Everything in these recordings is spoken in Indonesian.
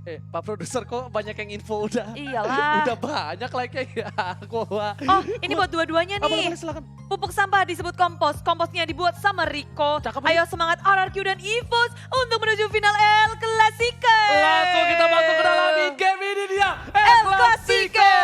Pak Produser kok banyak yang info udah. Iyalah. Udah banyak like-nya ya. Gua. Oh, ini buat dua-duanya nih. Boleh, silakan. Pupuk sampah disebut kompos. Komposnya dibuat sama Rico. Cakep, Ayo semangat RRQ dan EVOS untuk menuju final El Clasico. Langsung kita masuk ke dalam game ini dia. El Clasico.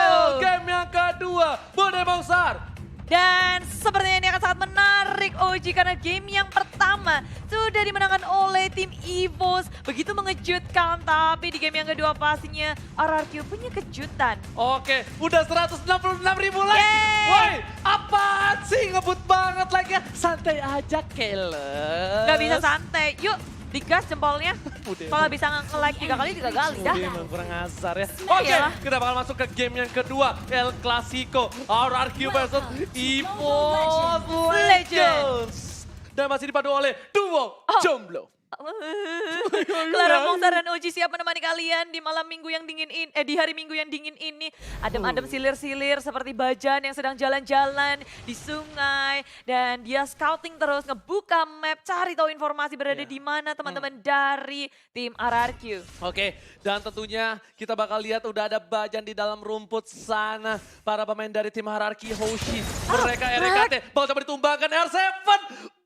Game yang kedua. Bude Mongsar. Dan sepertinya ini akan sangat menarik Oji karena game yang pertama sudah dimenangkan oleh tim EVOS. Begitu mengejutkan, tapi di game yang kedua pastinya RRQ punya kejutan. Oke, udah 166.000 like. Yeay. Woi, apaan sih ngebut banget like-nya? Santai aja, Keles. Gak bisa santai, yuk digas jempolnya. Bude. Kalau bisa nge-like 3 kali juga gali dah. Bude emang kurang asar ya. Iya Oke, lah. kita bakal masuk ke game yang kedua. El Clasico, RRQ versus EVOS Legends. Dan masih dipadu oleh duo Jomblo. Clara Mongsar dan Oji siap menemani kalian di malam minggu yang dingin ini, di hari minggu yang dingin ini. Adem-adem silir-silir seperti Bajan yang sedang jalan-jalan di sungai. Dan dia scouting terus, ngebuka map, cari tahu informasi berada di mana teman-teman dari tim RRQ. Oke, dan tentunya kita bakal lihat udah ada Bajan di dalam rumput sana. Para pemain dari tim Hierarchy Hoshi. Mereka RKT bakal coba ditumbangkan R7.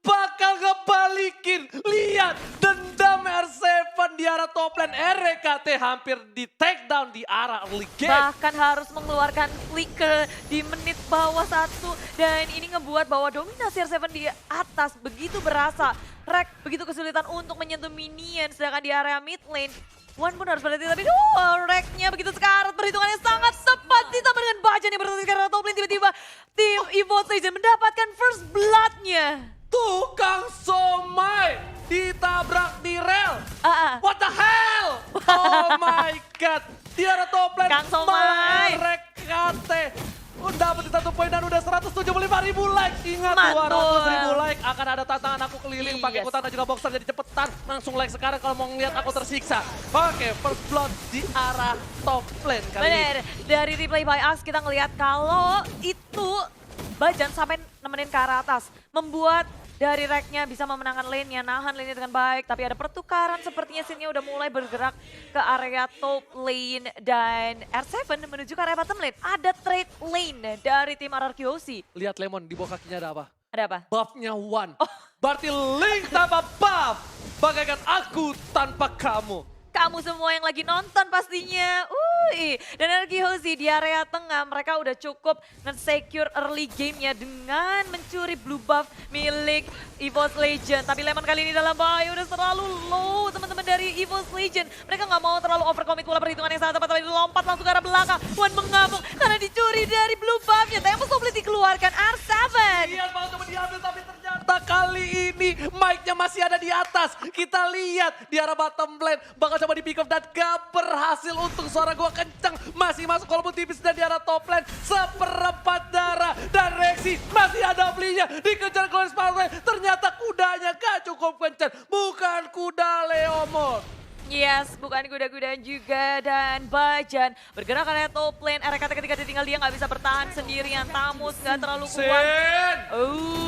Bakal ngebalikin. Lihat, dendam R7 di arah top lane. RKT hampir di take down di arah early game. Bahkan harus mengeluarkan flicker di menit bawah 1. Dan ini ngebuat bahwa dominasi R7 di atas begitu berasa. Rek begitu kesulitan untuk menyentuh minion. Sedangkan di area mid lane, Wan pun harus berhati tapi Reknya begitu sekarat. Perhitungannya sangat tepat. Ditambah dengan Bajan yang berhenti karena top lane. Tiba-tiba tim EVOS Legends mendapatkan first blood-nya. Tukang somai ditabrak di rel. Ah. What the hell? Oh my god. Di arah top lane Kang Somai. RKT. Udah dapat 1 poin dan udah 175.000 like. Ingat Mantul. 200.000 like akan ada tantangan aku keliling pakai Yes. ikutan dan juga boxer jadi cepetan. Langsung like sekarang kalau mau ngeliat aku tersiksa. Oke, first blood di arah top lane kali ini. Bener, dari replay by us kita ngelihat kalau itu Bajan sampai nemenin ke arah atas. Membuat dari Reknya bisa memenangkan lane-nya, nahan lane-nya dengan baik. Tapi ada pertukaran sepertinya scene-nya udah mulai bergerak ke area top lane. Dan R7 menuju ke area bottom lane. Ada trade lane dari tim RRQOC. Lihat Lemon di bawah kakinya ada apa? Ada apa? Buff-nya One. Berarti Link tanpa buff. Bagaikan aku tanpa kamu. Kamu semua yang lagi nonton pastinya. Dan RRQOC di area tengah mereka udah cukup nge-secure early game-nya dengan mencuri blue buff milik EVOS Legend. Tapi Lemon kali ini dalam bahaya, udah terlalu low teman-teman dari EVOS Legend. Mereka nggak mau terlalu overcommit pula, perhitungan yang sangat tepat. Tapi lompat langsung ke arah belakang. Wan mengamuk karena dicuri dari blue buff-nya. Tempus boleh dikeluarkan R7. Iya, mau coba diambil tapi ternyata kali ini mic-nya masih ada di atas. Kita lihat di arah bottom lane bakal coba di pick up dan gak berhasil. Untung suara gua kencang, masih masuk walaupun tipis. Dan di arah top lane seperempat darah dan Rexy masih ada belinya. Dikejar Glorious Power, ternyata kudanya gak cukup kencang. Bukan kuda Leomord. Yes, bukan kuda-kuda juga. Dan Bajan bergerak ke area top lane. RKT ketika ditinggal dia nggak bisa bertahan sendirian. Tamus nggak terlalu kuat. Sin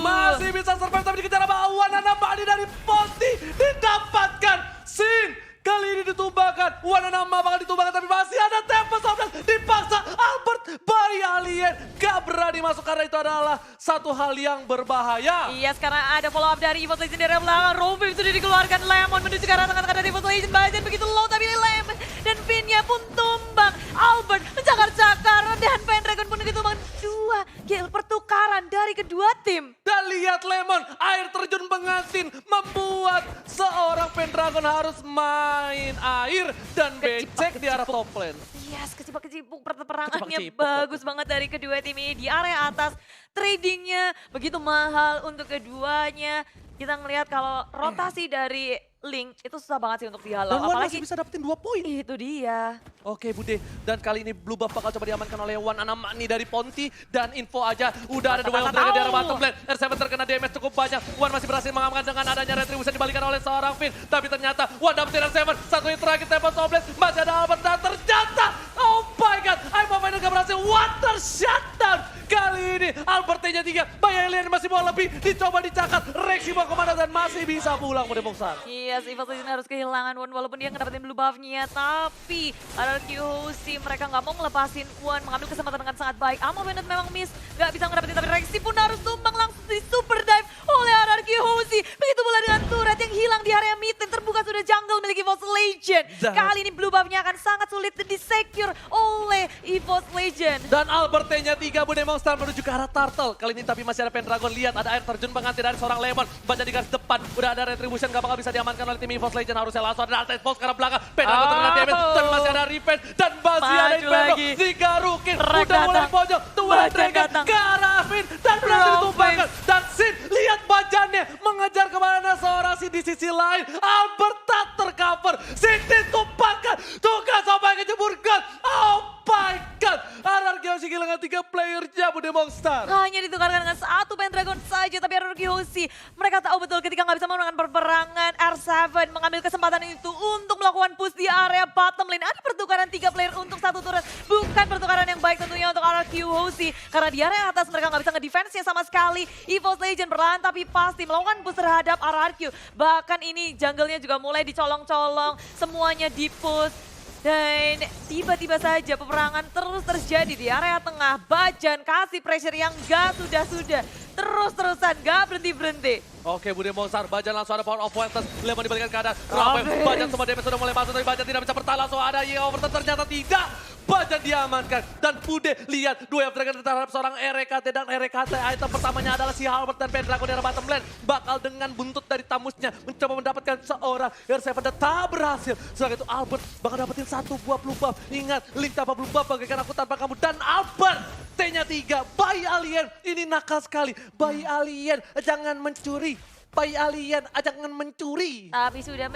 masih bisa survive tapi dikejar sama Awan. Nambah dari Ponti didapatkan. Sin kali ini ditumbangkan. Wananama bakal ditumbangkan tapi masih ada Tempest Softness. Dipaksa Albert by Alien. Gak berani masuk karena itu adalah satu hal yang berbahaya. Yes, karena ada follow up dari EVOS Legend dari belakang. Rompi sudah dikeluarkan. Lemon menuju ke arah tengah-tengah dari EVOS Legend. Bajan begitu low tapi Lemon dan Pinnya pun tumbang. Albert mencakar-cakar dan Pendragon pun ditumbang. 2 kill pertukaran dari kedua tim. Dan lihat Lemon, air terjun pengantin membuat seorang Pendragon harus main air dan becek di arah top lane. Yes, kecipuk-kecipuk perperangannya Kecipuk-kecipuk. bagus banget dari kedua tim ini. Di area atas, tradingnya begitu mahal untuk keduanya. Kita ngelihat kalau rotasi dari Link itu susah banget sih untuk dihalau. Dan Wan Apalagi masih bisa dapetin 2 poin. itu dia. Oke Bude, dan kali ini blue buff bakal coba diamankan oleh Wan Anamani dari Ponti. Dan info aja, udah ada duel dragon di arah bottom lane. R7 terkena damage cukup banyak. Wan masih berhasil mengamankan dengan adanya retribution dibalikan oleh seorang Finn. Tapi ternyata Wan dapetin R7, satu hit terakhir Tempest Softness. Masih ada Albert dan ternyata, oh my god, I'm gak berhasil. Water shutdown. Kali ini ini Albert T-nya 3, Bay Alien masih mau lebih, dicoba dicakat, Rexy mau kemana dan masih bisa pulang Bude Mongstar. Yes, EVOS Legends harus kehilangan One walaupun dia ngedapetin blue buff-nya. Tapi RRQ Hoshi mereka nggak mau ngelepasin One, mengambil kesempatan dengan sangat baik. Amo Bennett memang miss, nggak bisa ngedapetin tapi Rexy pun harus tumbang langsung di super dive oleh RRQ Hoshi. Begitu pula dengan turret yang hilang di area mid lane, terbuka sudah jungle milik EVOS Legends. Kali ini blue buff-nya akan sangat sulit di-secure oleh EVOS Legends. Dan Albert T-nya 3, Bude Mongstar menuju ke arah Turtle. Kali ini tapi masih ada Pendragon, lihat ada air terjun pengganti dari seorang Lemon. Baca di garis depan, udah ada Retribution, gak bakal bisa diamankan oleh tim EVOS Legends. Harusnya langsung ada Artist Box karena belakang. Pendragon terkena damage, dan masih ada Revenge. Dan masih ada Inferno, digarukin. Udah mulai pojok, Tuan Dragon ke arah Finn. Dan berhasil ditumbangkan. Dan Sin, lihat bajannya mengejar kemana seorang Sin di sisi lain. Albert tak tercover, Sin ditumpangkan. Tugas sampai kejeburkan. Oh my god, RRQ Hoshi kehilangan 3 playernya Bude Mongstar. Hanya ditukarkan dengan satu Pendragon saja, tapi RRQ Hoshi mereka tahu betul ketika nggak bisa memenangkan peperangan. R7 mengambil kesempatan itu untuk melakukan push di area bottom lane. Ada pertukaran 3 player untuk satu turret, bukan pertukaran yang baik tentunya untuk RRQ Hoshi. Karena di area atas mereka nggak bisa ngedefense-nya sama sekali. EVOS Legends perlahan tapi pasti melakukan push terhadap RRQ. Bahkan ini jungle-nya juga mulai dicolong-colong, semuanya di-push. Dan tiba-tiba saja peperangan terus terjadi di area tengah. Bajan kasih pressure yang gak sudah-sudah. Terus-terusan gak berhenti-berhenti. Oke, Bude Mongstar, Bajan langsung ada power of Fuentes. Lemon dibalikan keadaan. Rampage, Bajan semua damage sudah mulai masuk. Tapi Bajan tidak bisa bertahan, langsung ada Ye Overton. Ternyata tidak. Bajan diamankan. Dan Bude lihat, dua Dragon terhadap seorang RKT. Dan RKT item pertamanya adalah si Albert dan Pendragon dari bottom lane. Bakal dengan buntut dari tamusnya mencoba mendapatkan seorang R7 dan tak berhasil. Setelah itu Albert bakal dapetin satu buah blue buff. Ingat, link tanpa blue buff bagaikan aku tanpa kamu. Dan Albert T-nya 3, Bay Alien. Ini nakal sekali. Bay Alien, jangan mencuri. Bay Alien, jangan mencuri. Tapi sudah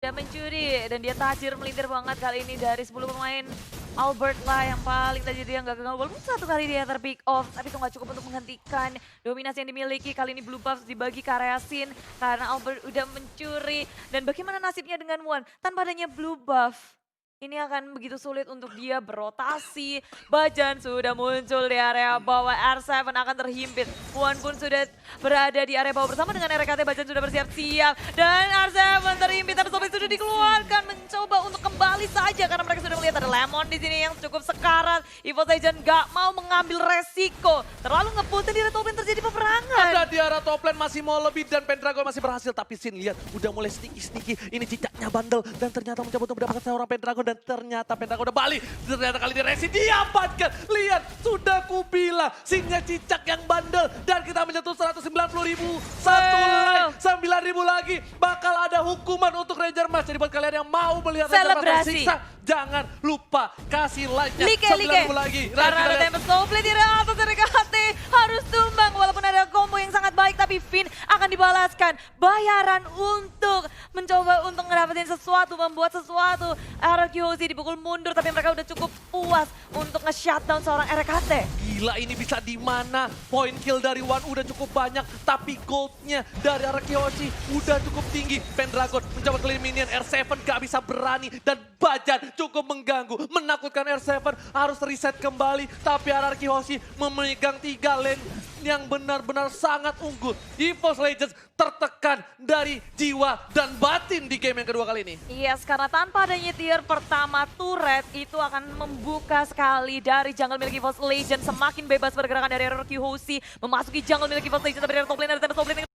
mencuri dan dia tajir melintir banget kali ini dari 10 pemain. Albert lah yang paling tajir, dia nggak gagal walaupun satu kali dia terpick off, tapi itu nggak cukup untuk menghentikan dominasi yang dimiliki. Kali ini blue buff dibagi ke area Sin karena Albert udah mencuri. Dan bagaimana nasibnya dengan One tanpa adanya blue buff? Ini akan begitu sulit untuk dia berotasi. Bajan sudah muncul di area bawah, R7 akan terhimpit. One pun sudah berada di area bawah bersama dengan RKT. Bajan sudah bersiap-siap. Dan R7 terhimpit, tapi Sobek sudah dikeluarkan. Mencoba untuk kembali saja karena mereka sudah melihat ada Lemon di sini yang cukup sekarat. EVOS Legends gak mau mengambil resiko. Terlalu nge-push dan di area top lane terjadi peperangan. Ada di area top lane masih mau lebih dan Pendragon masih berhasil. Tapi Sin lihat udah mulai sneaky. Ini cicaknya bandel dan ternyata mencoba untuk mendapatkan seorang Pendragon. Dan ternyata Pendragon udah balik. Ternyata kali ini Rexy diamankan. Lihat, sudah kubilang. Sinnya cicak yang bandel. Dan kita menyentuh 190.000. Satu line, 9.000 lagi. Bakal ada hukuman untuk Ranger Match. Jadi buat kalian yang mau melihat Ranger Match tersiksa, jangan lupa kasih like-nya 9.000 lagi. Karena ada Tempest Soulblade di area atas RKT. Harus tumbang walaupun ada combo yang sangat baik. Tapi Finn akan dibalaskan. Bayaran untuk mencoba untuk ngedapetin sesuatu, membuat sesuatu. RRQ Hoshi dipukul mundur tapi mereka udah cukup puas untuk nge-shutdown seorang RKT. Gila, ini bisa di mana? Point kill dari One udah cukup banyak, tapi goldnya dari RRQ Hoshi udah cukup tinggi. Pendragon mencoba clean minion, R7 gak bisa berani dan Bajan cukup mengganggu, menakutkan R7 harus reset kembali. Tapi RRQ Hoshi memegang 3 lane yang benar-benar sangat unggul. EVOS Legends tertekan dari jiwa dan batin di game yang kedua kali ini. Yes, karena tanpa adanya tier pertama turret itu akan membuka sekali dari jungle milik EVOS Legends. Semakin bebas pergerakan dari RRQ Hoshi memasuki jungle milik EVOS Legends. Tapi dari top lane ada Tempest Soulblade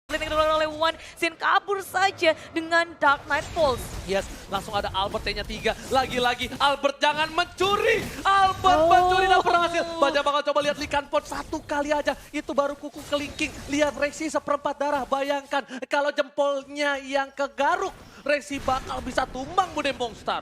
oleh One. Sin kabur saja dengan Dark Knight Falls. Yes, langsung ada Albert T-nya 3. Lagi-lagi Albert jangan mencuri. Albert mencuri dan berhasil. Baja bakal coba lihat Likan Pot satu kali aja. Itu baru kuku kelingking. Lihat Rexy seperempat darah. Bayangkan kalau jempolnya yang kegaruk. Rexy bakal bisa tumbang Bude Mongstar.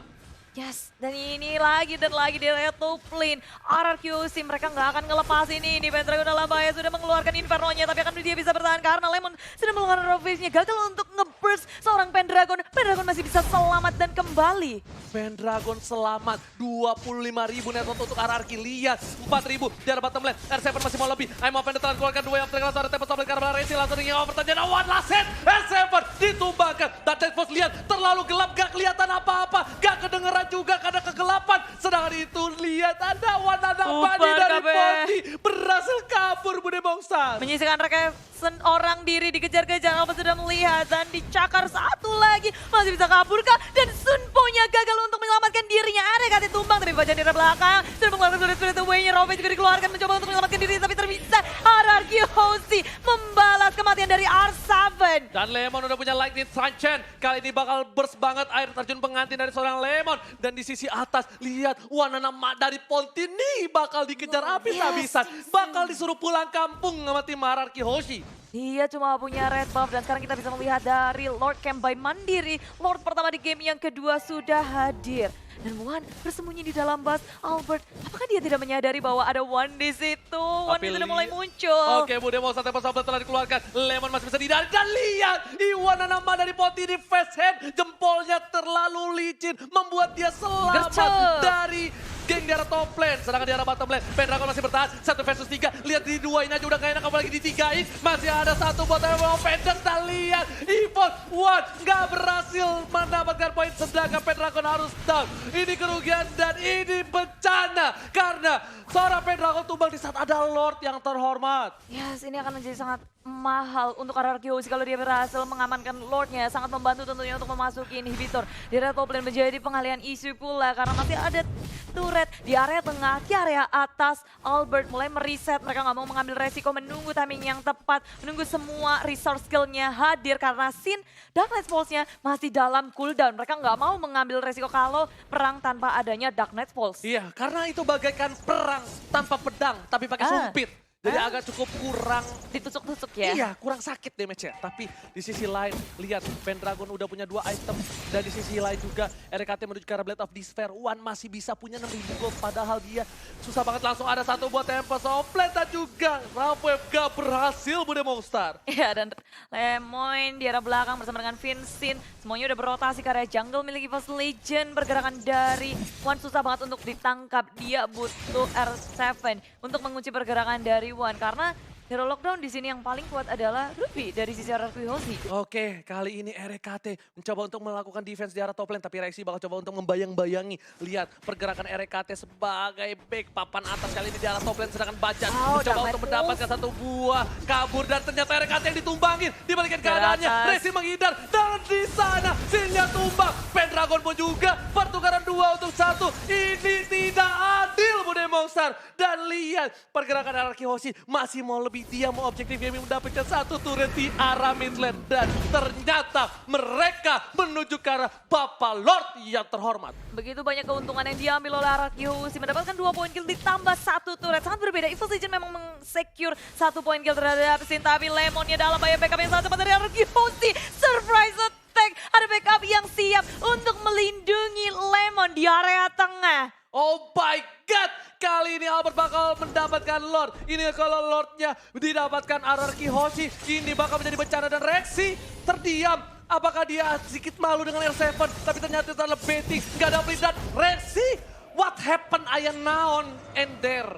Yes, dan ini lagi dan lagi di area top lane. RRQ Hoshi mereka nggak akan ngelepas ini. Pendragon dalam bahaya sudah mengeluarkan Inferno-nya, tapi akan dia bisa bertahan karena Lemon sudah mengeluarkan Ravage-nya. Gagal untuk nge-burst seorang Pendragon. Pendragon masih bisa selamat dan kembali. Pendragon selamat, 25.000 net untuk RRQ. Lihat, 4.000 di arah bottom lane. R7 masih mau lebih. I'm open telah keluarkan 2 yang terkena suara Tempest Soulblade karena Rexy langsung ingin over terjadi. One last hit, R7 ditumbangkan. Dan Tempest lihat, terlalu gelap, gak kelihatan apa-apa. Gak kedengeran juga karena kegelapan. Sedangkan itu lihat lihat ada Wanana Super Bani dari KB. Ponti berhasil kabur Bude Monster. Menyisikan Rekeson orang diri dikejar-kejar. Alba sudah melihat dan dicakar satu lagi. Masih bisa kabur kah? Dan Sunpo-nya gagal untuk menyelamatkan dirinya. Ada tumbang tapi bagian dari belakang. Sudah mengeluarkan Spirit Away-nya. Robin juga dikeluarkan mencoba untuk menyelamatkan diri tapi terbisa. RRQ Hoshi membalas kematian dari R7. Dan Lemon udah punya Lightning Sunshine. Kali ini bakal burst banget air terjun pengantin dari seorang Lemon. Dan di sisi atas, lihat Wanana dari Ponti nih bakal dikejar habis-habisan. Bakal disuruh pulang kampung sama tim RRQ Hoshi. Dia cuma punya red buff dan sekarang kita bisa melihat dari Lord Camp by Mandiri. Lord pertama di game yang kedua sudah hadir. Dan Wan bersembunyi di dalam bus. Albert, apakah dia tidak menyadari bahwa ada Wan di situ? Wan Tapi sudah mulai muncul. Oke, Bude Monster tempat sahabat telah dikeluarkan. Lemon masih bisa dihindari. Dan lihat, Wanana dari Ponti di face hand. Jempolnya terlalu licin. Membuat dia selamat Gercep. dari geng di arah top lane. Sedangkan di arah bottom lane, Pendragon masih bertahan. 1 versus 3. Lihat di duain aja udah gak enak apalagi di 3-in. Masih ada satu buat Penders. Dan lihat, Evil One gak berhasil mendapatkan poin. Sedangkan Pendragon harus down. Ini kerugian dan ini bencana. Karena seorang Pendragon tumbang di saat ada Lord yang terhormat. Yes, ini akan menjadi sangat mahal untuk RRQ Hoshi kalau dia berhasil mengamankan Lordnya. Sangat membantu tentunya untuk memasuki inhibitor. Di area top lane menjadi pengalihan isu pula karena masih ada turret di area tengah, di area atas. Albert mulai mereset, mereka nggak mau mengambil resiko, menunggu timing yang tepat, menunggu semua resource skillnya hadir karena Sin Dark Knight Pulse-nya masih dalam cooldown. Mereka nggak mau mengambil resiko kalau perang tanpa adanya Dark Knight Pulse. Iya, karena itu bagaikan perang tanpa pedang tapi pakai sumpit. Jadi agak cukup kurang, Ditusuk-tusuk ya. iya kurang sakit damage-nya. Tapi di sisi lain, lihat Pendragon udah punya 2 item. Dan di sisi lain juga RKT menuju ke arah Blade of Despair. Wan masih bisa punya 6.000 gold. Padahal dia susah banget langsung ada satu buat Tempest of Blade. Dan juga Rapwave gak berhasil Bude Monster. Iya, dan Lemoyne di arah belakang bersama dengan Vincent. Semuanya udah berotasi ke area jungle milik EVOS Legend. Pergerakan dari Wan susah banget untuk ditangkap. Dia butuh R7 untuk mengunci pergerakan dari Wan. Karena hero lockdown di sini yang paling kuat adalah Ruby dari sisi RRQ Hoshi. Oke, kali ini RKT mencoba untuk melakukan defense di arah top lane. Tapi Rexy bakal coba untuk membayang-bayangi. Lihat pergerakan RKT sebagai back papan atas kali ini di arah top lane. Sedangkan Bajan mencoba untuk mendapatkan satu buah kabur. Dan ternyata RKT yang ditumbangin. Dibalikin keadaannya, Rexy menghindar. Dan di sana Sinnya tumbang. Pendragon pun juga pertukaran 2 untuk 1. Ini tidak adil Bude Monster. Dan lihat pergerakan RRQ Hoshi masih mau lebih. Dia mau objektif gaming mendapatkan satu turret di arah mid lane. Dan ternyata mereka menuju ke arah Bapak Lord yang terhormat. Begitu banyak keuntungan yang diambil oleh RRQ Hoshi. Mendapatkan 2 poin kill ditambah 1 turret. Sangat berbeda. EVOS Legend memang meng-secure 1 poin kill terhadap Sin. Tapi Lemonnya dalam bahaya backup yang sangat cepat dari RRQ Hoshi. Surprise attack. Ada backup yang siap untuk melindungi Lemon di area tengah. Oh my God, kali ini Albert bakal mendapatkan Lord. Ini kalau Lordnya didapatkan RRQ Hoshi, ini bakal menjadi bencana. Dan Rexy terdiam. Apakah dia sedikit malu dengan R7? Tapi ternyata itu adalah baiting, gak ada blitz. Dan Rexy, what happened ayah naon and there?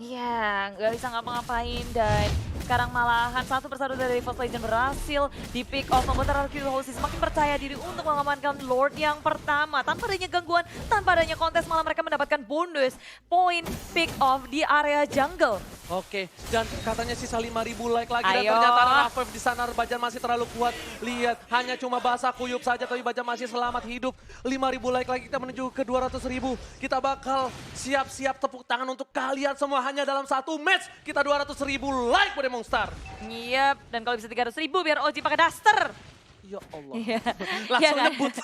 Iya, nggak bisa ngapa-ngapain dan sekarang malahan satu persatu dari EVOS Legend berhasil di pick off, membuat RRQ Hoshi semakin percaya diri untuk mengamankan Lord yang pertama. Tanpa adanya gangguan, tanpa adanya kontes, malah mereka mendapatkan bonus poin pick off di area jungle. Oke, dan katanya sisa 5.000 like lagi. Dan Ayo. ternyata Rapwave di sana, Bajan masih terlalu kuat. Lihat, hanya cuma basah kuyup saja, tapi Bajan masih selamat hidup. 5.000 like lagi, kita menuju ke 200.000. Kita bakal siap-siap tepuk tangan untuk kalian semua. Hanya dalam satu match, kita 200.000 like Bude Monster. Yep, dan kalau bisa 300.000 biar Oji pakai daster. Ya Allah. Iya. Langsung Iya kan? nyebut.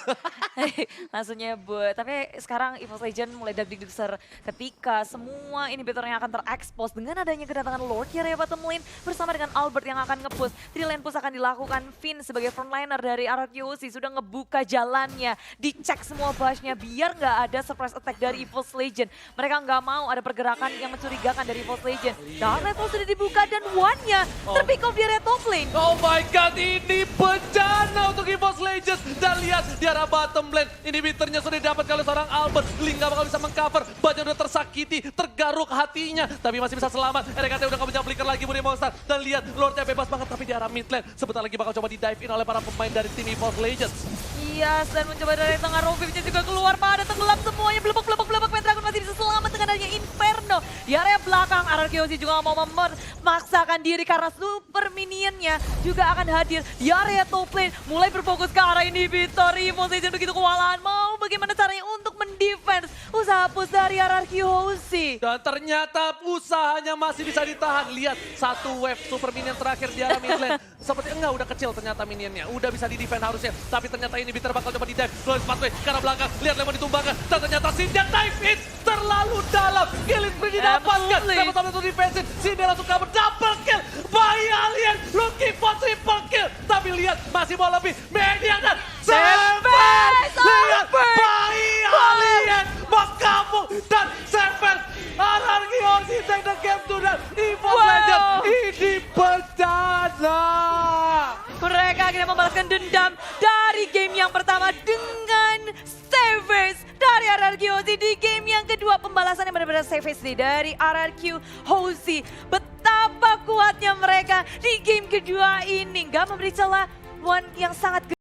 Langsung nyebut. Tapi sekarang EVOS Legend mulai deg-deger ketika semua inhibitornya akan terekspos dengan adanya kedatangan Lord di area bottom lane bersama dengan Albert yang akan nge-push. 3 lane push akan dilakukan. Finn sebagai frontliner dari RRQ Hoshi sudah ngebuka jalannya. Dicek semua bush-nya biar nggak ada surprise attack dari EVOS Legend. Mereka nggak mau ada pergerakan yang mencurigakan dari EVOS Legend. Dan level sudah dibuka dan one-nya terpick off di area top lane. Oh my God, ini bencana. Inferno untuk EVOS Legends. Dan lihat di arah bottom lane. Inhibitornya sudah didapat oleh seorang Albert. Link gak bakal bisa mengcover. Banyak udah tersakiti, tergaruk hatinya. Tapi masih bisa selamat. RKT udah gak punya flicker lagi Budi Monster. Dan lihat Lordnya bebas banget tapi di arah mid lane. Sebentar lagi bakal coba di dive in oleh para pemain dari tim EVOS Legends. Iya, dan mencoba dari tengah Rovivnya juga keluar pada tenggelam semuanya. Belebek, Pendragon masih bisa selamat dengan adanya Inferno. Di area belakang, RRQ juga mau memaksakan diri karena super minionnya juga akan hadir. Di area top lane, mulai berfokus ke arah inhibitor. EVOS Legends begitu kewalahan, mau bagaimana caranya untuk mendefense usaha push dari RRQ Hoshi. Dan ternyata usahanya masih bisa ditahan. Lihat, satu wave super minion terakhir di arah mid lane. Seperti enggak, udah kecil ternyata minionnya. Udah bisa di-defend harusnya. Tapi ternyata ini bakal coba di-dive. Lois pathway ke arah belakang. Lihat Lemon ditumbangkan. Dan ternyata Sindia dive in terlalu dalam. Killing spree didapatkan. Dapat satu untuk defensive. Sindia langsung cover. Double kill. Bayi Alien looking for triple kill. Tapi lihat masih mau lebih. Media dan Savage. Lihat Bayi Alien menggabung dan Savage. RRQ Hoshi take the game to the EVOS Legends. Ini perdana. Mereka akhirnya membalaskan dendam dari game yang pertama dengan Savage dari RRQ Hoshi. Di game yang kedua pembalasan yang benar-benar Savage nih dari RRQ Hoshi. Betapa kuatnya mereka di game kedua ini. Gak memberi celah one yang sangat